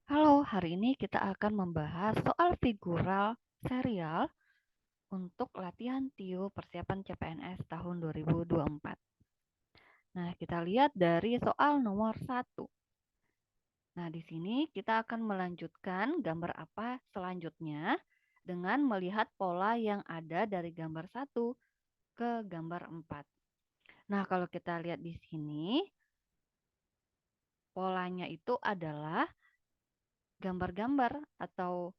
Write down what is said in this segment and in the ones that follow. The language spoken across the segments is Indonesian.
Halo, hari ini kita akan membahas soal figural serial untuk latihan TIU persiapan CPNS tahun 2024. Nah, kita lihat dari soal nomor 1. Nah, di sini kita akan melanjutkan gambar apa selanjutnya dengan melihat pola yang ada dari gambar 1 ke gambar 4. Nah, kalau kita lihat di sini, polanya itu adalah gambar-gambar atau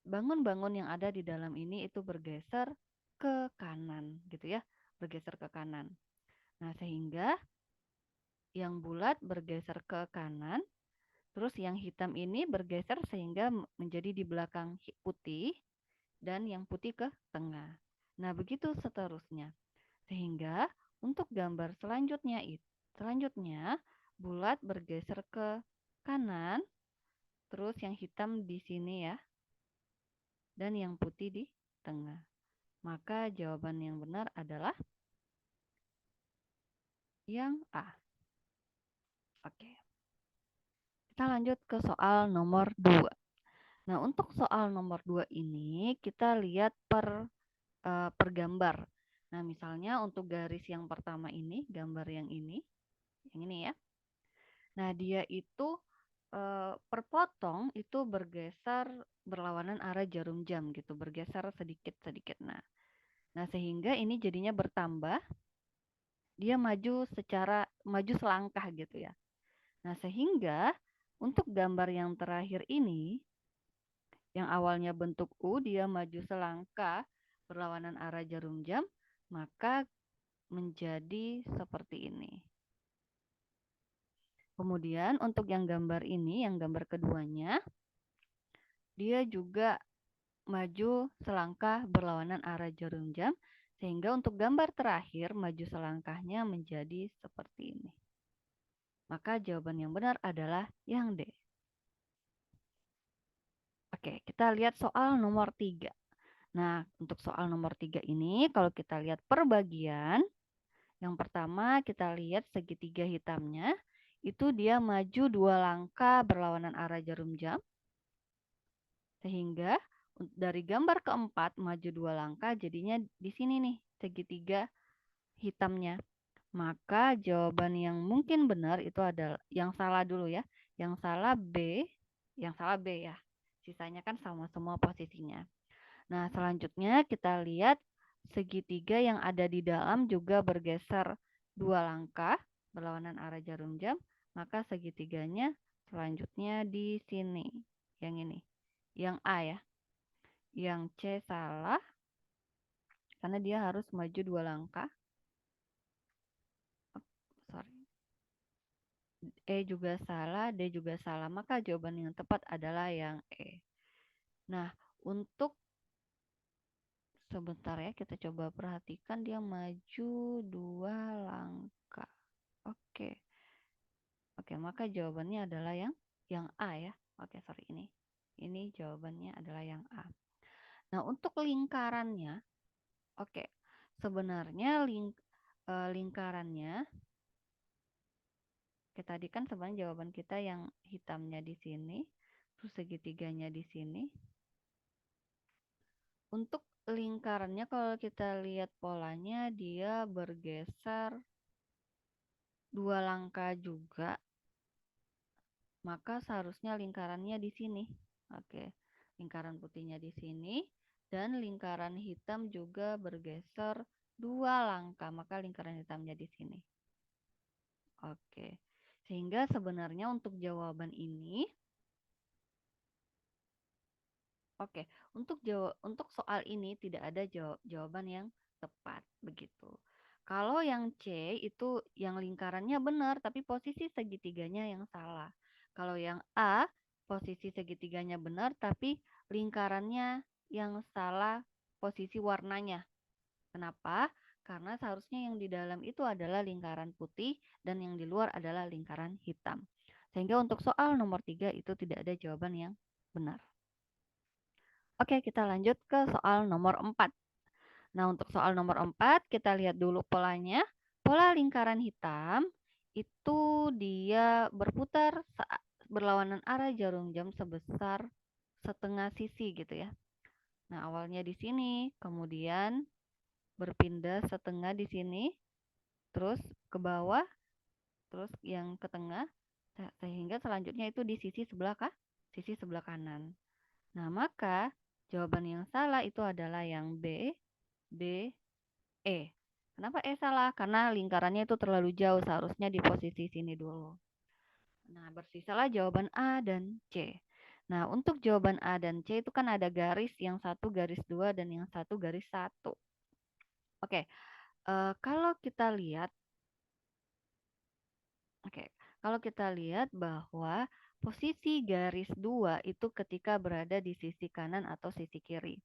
bangun-bangun yang ada di dalam ini itu bergeser ke kanan gitu ya, bergeser ke kanan. Nah, sehingga yang bulat bergeser ke kanan, terus yang hitam ini bergeser sehingga menjadi di belakang putih dan yang putih ke tengah. Nah, begitu seterusnya. Sehingga untuk gambar selanjutnya bulat bergeser ke kanan, terus yang hitam di sini ya, dan yang putih di tengah. Maka jawaban yang benar adalah yang A. Oke. Kita lanjut ke soal nomor 2. Nah, untuk soal nomor 2 ini kita lihat per gambar. Nah, misalnya untuk garis yang pertama ini, gambar yang ini ya. Nah, dia itu per potong itu bergeser berlawanan arah jarum jam gitu, bergeser sedikit-sedikit. Nah, sehingga ini jadinya bertambah, dia maju selangkah gitu ya. Nah, sehingga untuk gambar yang terakhir ini, yang awalnya bentuk U, dia maju selangkah berlawanan arah jarum jam, maka menjadi seperti ini. Kemudian untuk yang gambar ini, yang gambar keduanya, dia juga maju selangkah berlawanan arah jarum jam, sehingga untuk gambar terakhir maju selangkahnya menjadi seperti ini. Maka jawaban yang benar adalah yang D. Oke, kita lihat soal nomor 3. Nah, untuk soal nomor 3 ini, kalau kita lihat perbagian, yang pertama kita lihat segitiga hitamnya, itu dia maju 2 langkah berlawanan arah jarum jam, sehingga dari gambar keempat maju 2 langkah, jadinya di sini nih, segitiga hitamnya. Maka jawaban yang mungkin benar itu adalah, yang salah dulu ya, yang salah B ya. Sisanya kan sama semua posisinya. Nah, selanjutnya kita lihat segitiga yang ada di dalam juga bergeser 2 langkah berlawanan arah jarum jam, maka segitiganya selanjutnya di sini, yang ini, yang A ya. Yang C salah, karena dia harus maju 2 langkah. Sorry. E juga salah, D juga salah, maka jawaban yang tepat adalah yang E. Nah, untuk sebentar ya, kita coba perhatikan dia maju 2 langkah. Oke. Oke, maka jawabannya adalah yang A ya. Oke, sorry ini. Ini jawabannya adalah yang A. Nah, untuk lingkarannya, oke. Sebenarnya lingkarannya, tadi kan sebenarnya jawaban kita yang hitamnya di sini, terus segitiganya di sini. Untuk lingkarannya kalau kita lihat polanya, dia bergeser 2 langkah juga, maka seharusnya lingkarannya di sini. Oke, lingkaran putihnya di sini, dan lingkaran hitam juga bergeser 2 langkah, maka lingkaran hitamnya di sini. Oke, sehingga sebenarnya untuk jawaban ini, oke, untuk soal ini tidak ada jawaban yang tepat begitu. Kalau yang C itu yang lingkarannya benar, tapi posisi segitiganya yang salah. Kalau yang A, posisi segitiganya benar, tapi lingkarannya yang salah posisi warnanya. Kenapa? Karena seharusnya yang di dalam itu adalah lingkaran putih dan yang di luar adalah lingkaran hitam. Sehingga untuk soal nomor 3 itu tidak ada jawaban yang benar. Oke, kita lanjut ke soal nomor 4. Nah, untuk soal nomor 4, kita lihat dulu polanya. Pola lingkaran hitam itu dia berputar berlawanan arah jarum jam sebesar setengah sisi gitu ya. Nah, awalnya di sini, kemudian berpindah setengah di sini, terus ke bawah, terus yang ke tengah, sehingga selanjutnya itu di sisi sebelah kanan. Nah, maka jawaban yang salah itu adalah yang B, D, E. Kenapa E salah? Karena lingkarannya itu terlalu jauh, seharusnya di posisi sini dulu. Nah, bersisalah jawaban A dan C. Nah, untuk jawaban A dan C itu kan ada garis, yang satu garis 2 dan yang satu garis 1. Oke, kalau kita lihat, kalau kita lihat bahwa posisi garis 2 itu ketika berada di sisi kanan atau sisi kiri.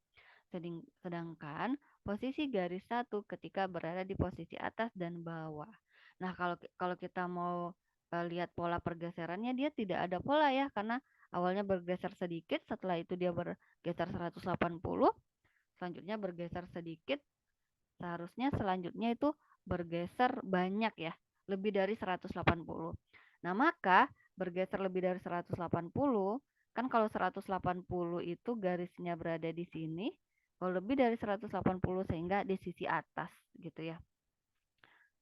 Sedangkan posisi garis 1 ketika berada di posisi atas dan bawah. Nah, kalau kita mau lihat pola pergeserannya, dia tidak ada pola ya, karena awalnya bergeser sedikit, setelah itu dia bergeser 180, selanjutnya bergeser sedikit, selanjutnya itu bergeser banyak ya, lebih dari 180. Nah, maka bergeser lebih dari 180, kan kalau 180 itu garisnya berada di sini, kalau lebih dari 180 sehingga di sisi atas gitu ya.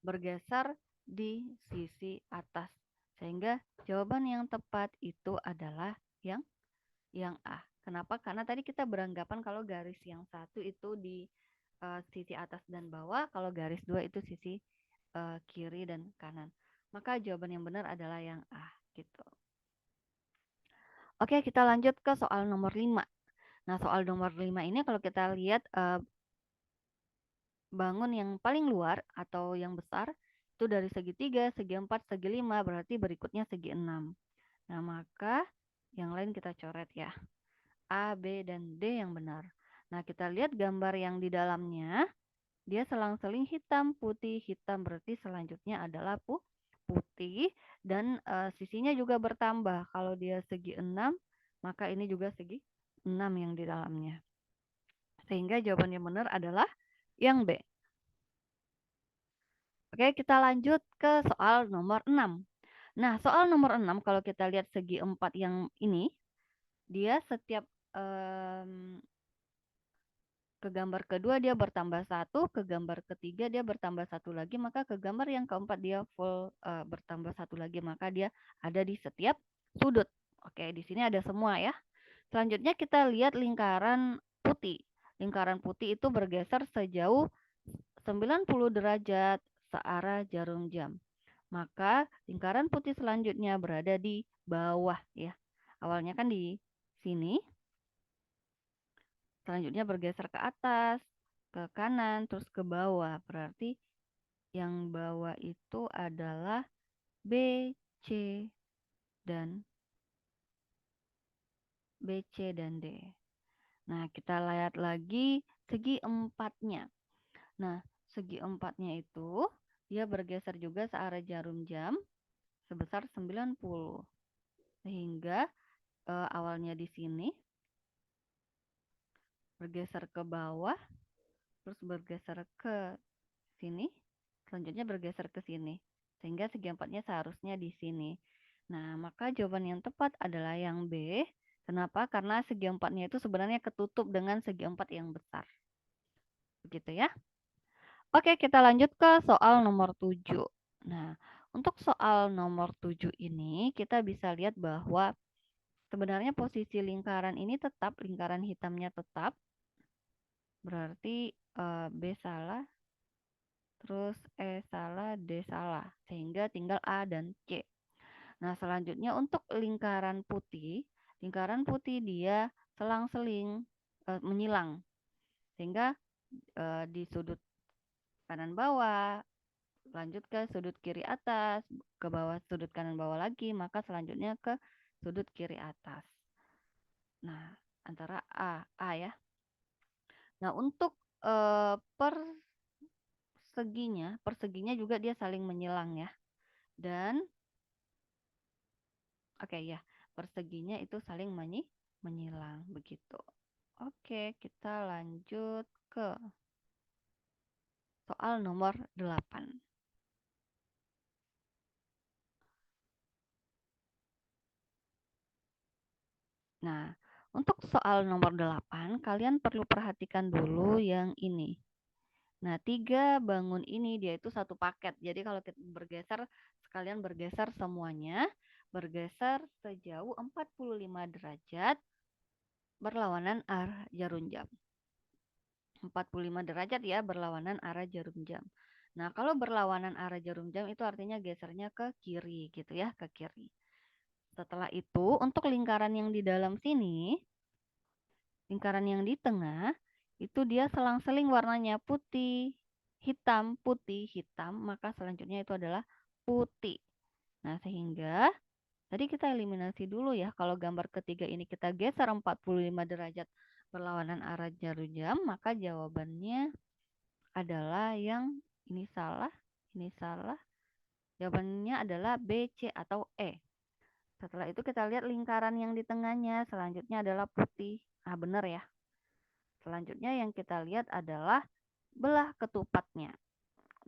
Bergeser di sisi atas. Sehingga jawaban yang tepat itu adalah yang A. Kenapa? Karena tadi kita beranggapan kalau garis yang satu itu di sisi atas dan bawah, kalau garis 2 itu sisi kiri dan kanan. Maka jawaban yang benar adalah yang A gitu. Oke, kita lanjut ke soal nomor 5. Nah, soal nomor 5 ini kalau kita lihat bangun yang paling luar atau yang besar itu dari segi 3, segi 4, segi 5, berarti berikutnya segi 6. Nah, maka yang lain kita coret ya. A, B, dan D yang benar. Nah, kita lihat gambar yang di dalamnya. Dia selang-seling hitam, putih, hitam. Berarti selanjutnya adalah putih. Dan sisinya juga bertambah. Kalau dia segi 6, maka ini juga segi 6 yang di dalamnya. Sehingga jawaban yang benar adalah yang B. Oke, kita lanjut ke soal nomor 6. Nah, soal nomor 6, kalau kita lihat segi 4 yang ini, dia setiap ke gambar kedua dia bertambah 1, ke gambar ketiga dia bertambah 1 lagi, maka ke gambar yang keempat dia full bertambah 1 lagi, maka dia ada di setiap sudut. Oke, di sini ada semua ya. Selanjutnya kita lihat lingkaran putih. Lingkaran putih itu bergeser sejauh 90 derajat searah jarum jam. Maka lingkaran putih selanjutnya berada di bawah ya. Awalnya kan di sini. Selanjutnya bergeser ke atas, ke kanan, terus ke bawah. Berarti yang bawah itu adalah B, C, dan D. Nah, kita lihat lagi segi empatnya. Nah, segi empatnya itu dia bergeser juga searah jarum jam sebesar 90. Sehingga awalnya di sini bergeser ke bawah, terus bergeser ke sini, selanjutnya bergeser ke sini. Sehingga segi empatnya seharusnya di sini. Nah, maka jawaban yang tepat adalah yang B. Kenapa? Karena segi empatnya itu sebenarnya ketutup dengan segi empat yang besar. Begitu ya. Oke, kita lanjut ke soal nomor 7. Nah, untuk soal nomor 7 ini kita bisa lihat bahwa sebenarnya posisi lingkaran ini tetap, lingkaran hitamnya tetap. Berarti B salah, terus E salah, D salah. Sehingga tinggal A dan C. Nah, selanjutnya untuk lingkaran putih dia selang-seling menyilang. Sehingga di sudut kanan bawah, lanjut ke sudut kiri atas, ke bawah sudut kanan bawah lagi, maka selanjutnya ke sudut kiri atas. Nah, antara A ya. Nah, untuk perseginya juga dia saling menyilang ya. Dan oke ya, perseginya itu saling menyilang begitu. Oke, kita lanjut ke soal nomor 8. Nah, untuk soal nomor 8, kalian perlu perhatikan dulu yang ini. Nah, 3 bangun ini dia itu satu paket. Jadi kalau kita bergeser, sekalian bergeser semuanya, bergeser sejauh 45 derajat berlawanan arah jarum jam. 45 derajat ya, berlawanan arah jarum jam. Nah, kalau berlawanan arah jarum jam itu artinya gesernya ke kiri gitu ya, ke kiri. Setelah itu, untuk lingkaran yang di dalam sini, lingkaran yang di tengah, itu dia selang-seling warnanya putih, hitam, maka selanjutnya itu adalah putih. Nah, sehingga tadi kita eliminasi dulu ya, kalau gambar ketiga ini kita geser 45 derajat berlawanan arah jarum jam, maka jawabannya adalah yang ini salah, ini salah. Jawabannya adalah B, C, atau E. Setelah itu kita lihat lingkaran yang di tengahnya, selanjutnya adalah putih. Ah, benar ya. Selanjutnya yang kita lihat adalah belah ketupatnya.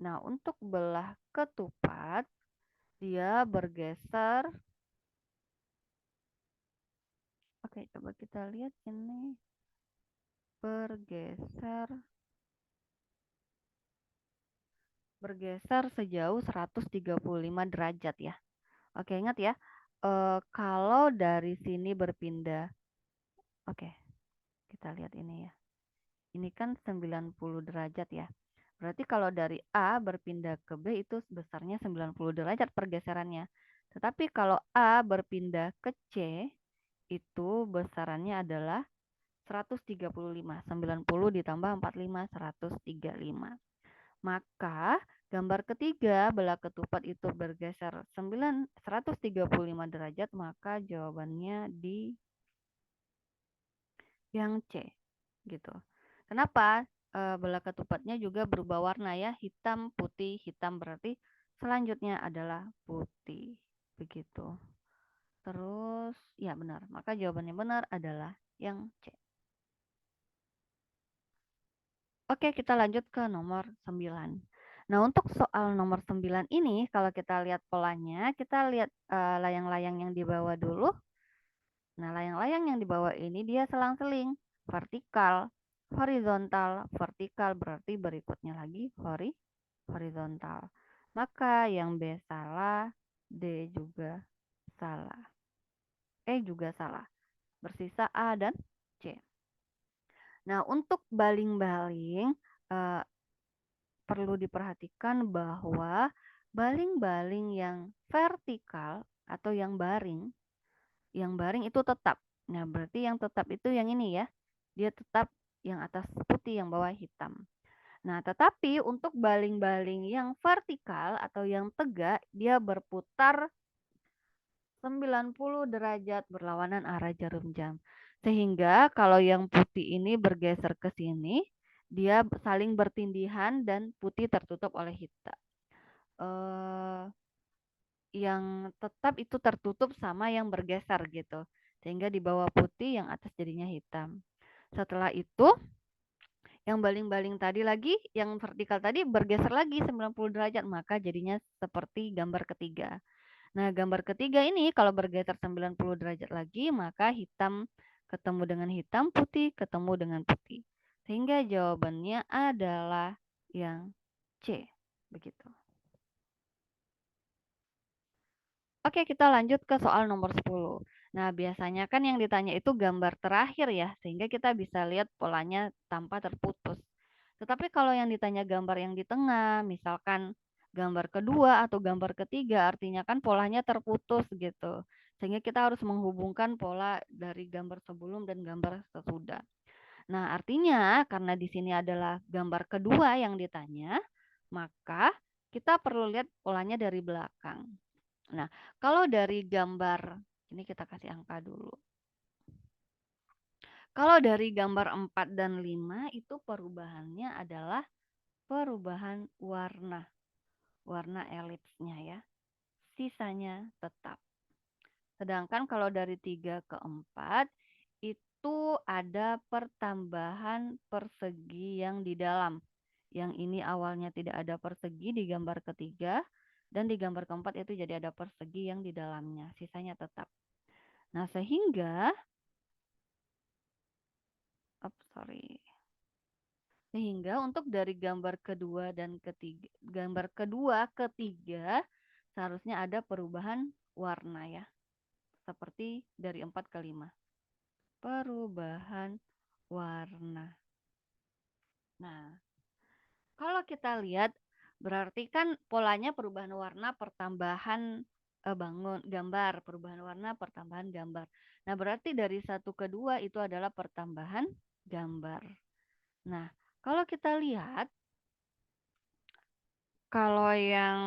Nah, untuk belah ketupat, dia bergeser. Oke, coba kita lihat ini. Bergeser sejauh 135 derajat ya. Oke, ingat ya. Kalau dari sini berpindah. Oke, kita lihat ini ya. Ini kan 90 derajat ya. Berarti kalau dari A berpindah ke B itu besarnya 90 derajat pergeserannya. Tetapi kalau A berpindah ke C, itu besarannya adalah 135. 90 ditambah 45, 135. Maka gambar ketiga belah ketupat itu bergeser 135 derajat, maka jawabannya di yang C gitu. Kenapa? Belah ketupatnya juga berubah warna ya, hitam, putih, hitam berarti selanjutnya adalah putih. Begitu. Terus ya benar, maka jawabannya benar adalah yang C. Oke, kita lanjut ke nomor 9. Nah, untuk soal nomor 9 ini, kalau kita lihat polanya, kita lihat layang-layang yang di bawah dulu. Nah, layang-layang yang di bawah ini dia selang-seling, vertikal, horizontal, vertikal berarti berikutnya lagi horizontal. Maka yang B salah, D juga salah. E juga salah. Bersisa A dan C. Nah, untuk baling-baling, perlu diperhatikan bahwa baling-baling yang vertikal atau yang baring itu tetap. Nah, berarti yang tetap itu yang ini ya. Dia tetap yang atas putih, yang bawah hitam. Nah, tetapi untuk baling-baling yang vertikal atau yang tegak, dia berputar 90 derajat berlawanan arah jarum jam. Sehingga kalau yang putih ini bergeser ke sini, dia saling bertindihan dan putih tertutup oleh hitam. Yang tetap itu tertutup sama yang bergeser gitu. Sehingga di bawah putih, yang atas jadinya hitam. Setelah itu, yang baling-baling tadi lagi, yang vertikal tadi bergeser lagi 90 derajat, maka jadinya seperti gambar ketiga. Nah, gambar ketiga ini kalau bergeser 90 derajat lagi, maka hitam ketemu dengan hitam, putih ketemu dengan putih. Sehingga jawabannya adalah yang C. Begitu. Oke, kita lanjut ke soal nomor 10. Nah, biasanya kan yang ditanya itu gambar terakhir ya, sehingga kita bisa lihat polanya tanpa terputus. Tetapi kalau yang ditanya gambar yang di tengah, misalkan gambar kedua atau gambar ketiga, artinya kan polanya terputus gitu. Sehingga kita harus menghubungkan pola dari gambar sebelum dan gambar sesudah. Nah, artinya karena di sini adalah gambar kedua yang ditanya, maka kita perlu lihat polanya dari belakang. Nah, kalau dari gambar, ini kita kasih angka dulu. Kalau dari gambar 4 dan 5 itu perubahannya adalah perubahan warna. Warna elipsnya ya. Sisanya tetap. Sedangkan kalau dari 3 ke 4 itu ada pertambahan persegi yang di dalam. Yang ini awalnya tidak ada persegi di gambar ketiga, dan di gambar keempat itu jadi ada persegi yang di dalamnya. Sisanya tetap. Nah, sehingga Sehingga untuk dari gambar kedua ketiga seharusnya ada perubahan warna ya. Seperti dari 4 ke 5. Perubahan warna. Nah, kalau kita lihat berarti kan polanya perubahan warna pertambahan perubahan warna pertambahan gambar. Nah, berarti dari 1 ke 2 itu adalah pertambahan gambar. Nah, kalau kita lihat kalau yang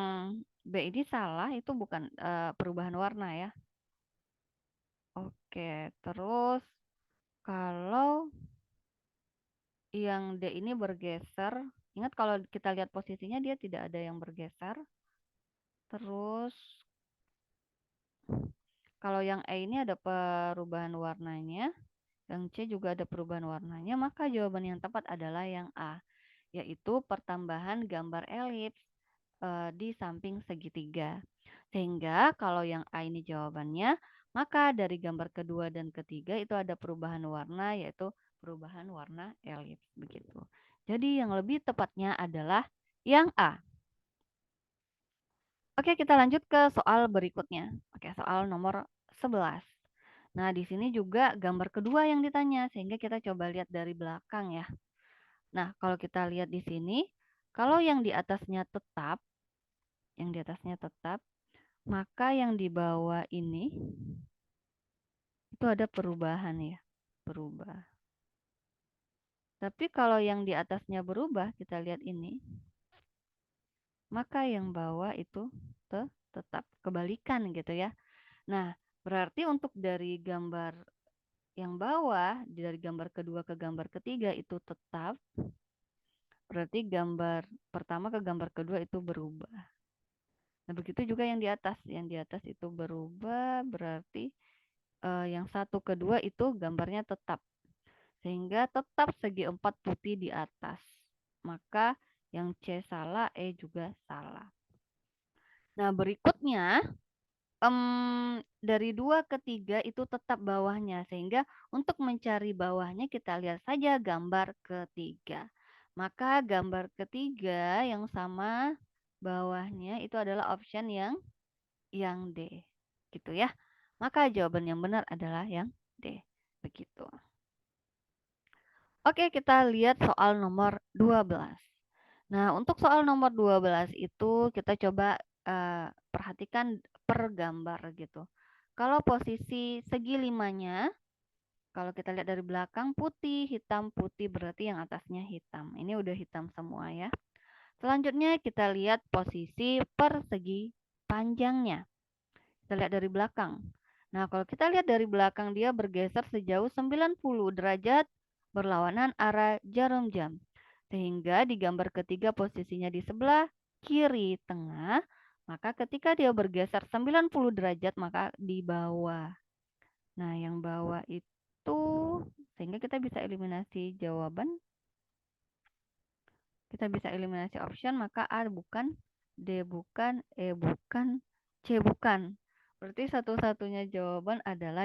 B ini salah, itu bukan perubahan warna ya. Oke, terus kalau yang D ini bergeser, ingat kalau kita lihat posisinya dia tidak ada yang bergeser. Terus kalau yang E ini ada perubahan warnanya, yang C juga ada perubahan warnanya, maka jawaban yang tepat adalah yang A, yaitu pertambahan gambar elips di samping segitiga. Sehingga kalau yang A ini jawabannya, maka dari gambar kedua dan ketiga itu ada perubahan warna, yaitu perubahan warna elips. Begitu. Jadi yang lebih tepatnya adalah yang A. Oke, kita lanjut ke soal berikutnya. Oke, soal nomor 11. Nah, di sini juga gambar kedua yang ditanya, sehingga kita coba lihat dari belakang ya. Nah, kalau kita lihat di sini, kalau yang di atasnya tetap, maka yang di bawah ini itu ada perubahan ya, berubah. Tapi kalau yang di atasnya berubah, kita lihat ini, maka yang bawah itu tetap kebalikan gitu ya. Nah, berarti untuk dari gambar yang bawah, dari gambar kedua ke gambar ketiga itu tetap, berarti gambar pertama ke gambar kedua itu berubah. Nah, begitu juga yang di atas. Yang di atas itu berubah, berarti yang 1 ke 2 itu gambarnya tetap. Sehingga tetap segi 4 putih di atas. Maka yang C salah, E juga salah. Nah, berikutnya dari 2 ke 3 itu tetap bawahnya. Sehingga untuk mencari bawahnya kita lihat saja gambar ketiga. Maka gambar ketiga yang sama bawahnya itu adalah option yang D. Gitu ya. Maka jawaban yang benar adalah yang D. Begitu. Oke, kita lihat soal nomor 12. Nah, untuk soal nomor 12 itu kita coba perhatikan per gambar gitu. Kalau posisi segi limanya, kalau kita lihat dari belakang putih, hitam, putih, berarti yang atasnya hitam. Ini udah hitam semua ya. Selanjutnya kita lihat posisi persegi panjangnya. Kita lihat dari belakang. Nah, kalau kita lihat dari belakang dia bergeser sejauh 90 derajat berlawanan arah jarum jam. Sehingga di gambar ketiga posisinya di sebelah kiri tengah, maka ketika dia bergeser 90 derajat maka di bawah. Nah, yang bawah itu sehingga kita bisa eliminasi jawaban. Kita bisa eliminasi option, maka A bukan, D bukan, E bukan, C bukan. Berarti satu-satunya jawaban adalah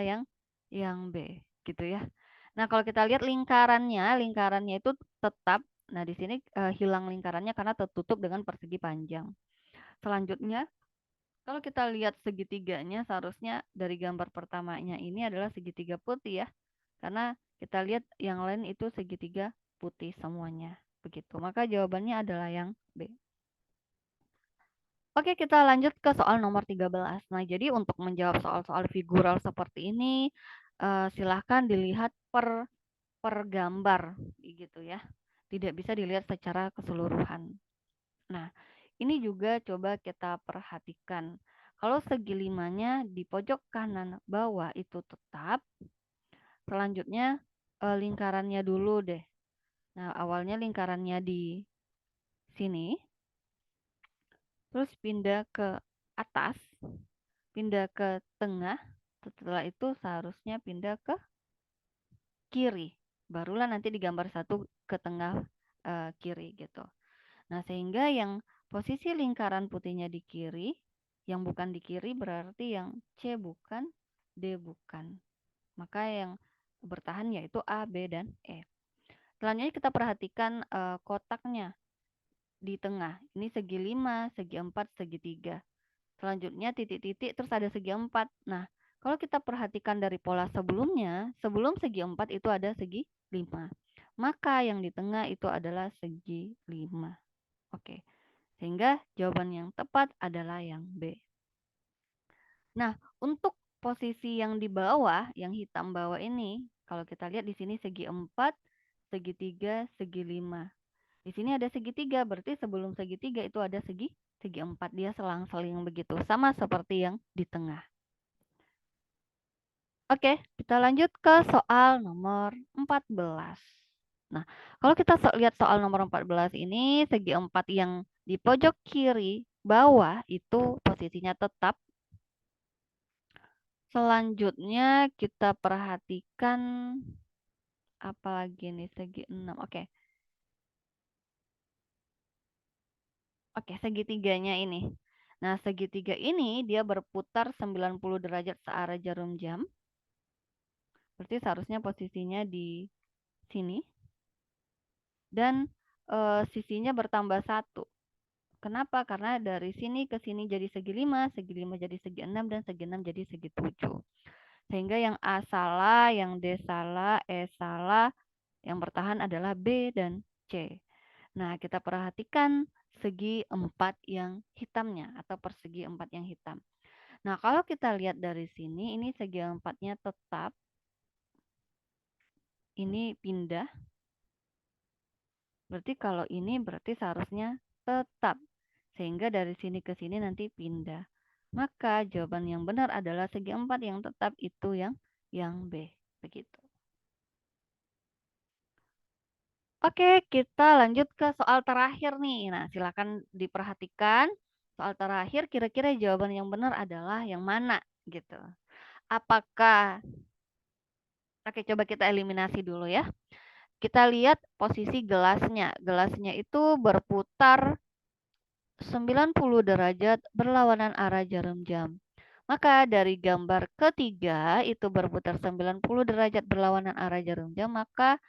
yang B, gitu ya. Nah, kalau kita lihat lingkarannya itu tetap. Nah, di sini hilang lingkarannya karena tertutup dengan persegi panjang. Selanjutnya, kalau kita lihat segitiganya, seharusnya dari gambar pertamanya ini adalah segitiga putih ya. Karena kita lihat yang lain itu segitiga putih semuanya. Begitu. Maka jawabannya adalah yang B. Oke, kita lanjut ke soal nomor 13. Nah, jadi untuk menjawab soal-soal figural seperti ini, silahkan dilihat per gambar, gitu ya. Tidak bisa dilihat secara keseluruhan. Nah, ini juga coba kita perhatikan. Kalau segi limanya di pojok kanan bawah itu tetap. Selanjutnya lingkarannya dulu deh. Nah, awalnya lingkarannya di sini. Terus pindah ke atas, pindah ke tengah, setelah itu seharusnya pindah ke kiri. Barulah nanti di gambar 1 ke tengah kiri gitu. Nah, sehingga yang posisi lingkaran putihnya di kiri, yang bukan di kiri berarti yang C bukan, D bukan. Maka yang bertahan yaitu A, B, dan E. Selanjutnya kita perhatikan kotaknya di tengah. Ini segi 5, segi 4, segi 3. Selanjutnya titik-titik terus ada segi 4. Nah, kalau kita perhatikan dari pola sebelumnya, sebelum segi 4 itu ada segi 5. Maka yang di tengah itu adalah segi 5. Oke. Sehingga jawaban yang tepat adalah yang B. Nah, untuk posisi yang di bawah, yang hitam bawah ini, kalau kita lihat di sini segi 4, segi 3, segi 5. Di sini ada segitiga, berarti sebelum segitiga itu ada segi 4. Dia selang-seling begitu, sama seperti yang di tengah. Oke, kita lanjut ke soal nomor 14. Nah, kalau kita lihat soal nomor 14 ini, segi 4 yang di pojok kiri bawah itu posisinya tetap. Selanjutnya kita perhatikan apa lagi nih, segi 6. Oke. Oke, segitiganya ini. Nah, segitiga ini dia berputar 90 derajat searah jarum jam. Berarti seharusnya posisinya di sini. Dan sisinya bertambah 1. Kenapa? Karena dari sini ke sini jadi segi 5 jadi segi 6, dan segi 6 jadi segi 7. Sehingga yang A salah, yang D salah, E salah, yang bertahan adalah B dan C. Nah, kita perhatikan segi 4 yang hitamnya atau persegi 4 yang hitam. Nah, kalau kita lihat dari sini, ini segi 4-nya tetap. Ini pindah. Berarti kalau ini berarti seharusnya tetap. Sehingga dari sini ke sini nanti pindah. Maka jawaban yang benar adalah segi 4 yang tetap itu yang B. Begitu. Oke, kita lanjut ke soal terakhir nih. Nah, silakan diperhatikan. Soal terakhir kira-kira jawaban yang benar adalah yang mana gitu. Apakah Oke, coba kita eliminasi dulu ya. Kita lihat posisi gelasnya. Gelasnya itu berputar 90 derajat berlawanan arah jarum jam. Maka dari gambar ketiga itu berputar 90 derajat berlawanan arah jarum jam, maka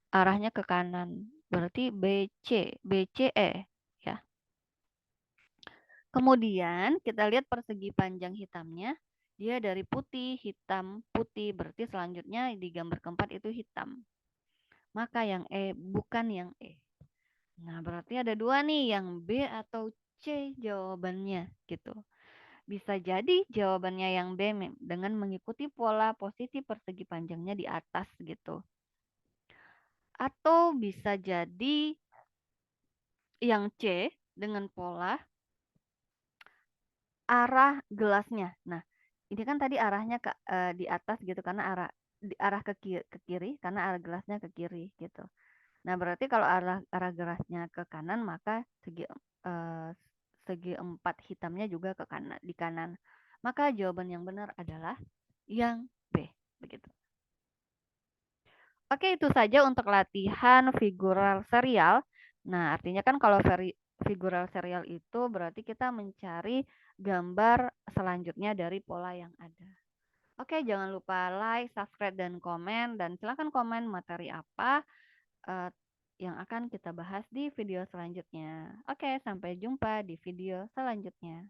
arahnya ke kanan. Berarti BCE ya. Kemudian kita lihat persegi panjang hitamnya. Dia dari putih, hitam, putih. Berarti selanjutnya di gambar keempat itu hitam. Maka yang E bukan yang E. Nah, berarti ada dua nih, yang B atau C jawabannya gitu. Bisa jadi jawabannya yang B dengan mengikuti pola posisi persegi panjangnya di atas gitu. Atau bisa jadi yang C dengan pola arah gelasnya. Nah, ini kan tadi arahnya di atas gitu karena arah ke kiri karena arah gelasnya ke kiri gitu. Nah, berarti kalau arah gelasnya ke kanan, maka segi 4 hitamnya juga ke kanan, di kanan. Maka jawaban yang benar adalah yang B. Begitu. Oke, itu saja untuk latihan figural serial. Nah, artinya kan kalau figural serial itu berarti kita mencari gambar selanjutnya dari pola yang ada. Oke, jangan lupa like, subscribe, dan komen. Dan silakan komen materi apa yang akan kita bahas di video selanjutnya. Oke, sampai jumpa di video selanjutnya.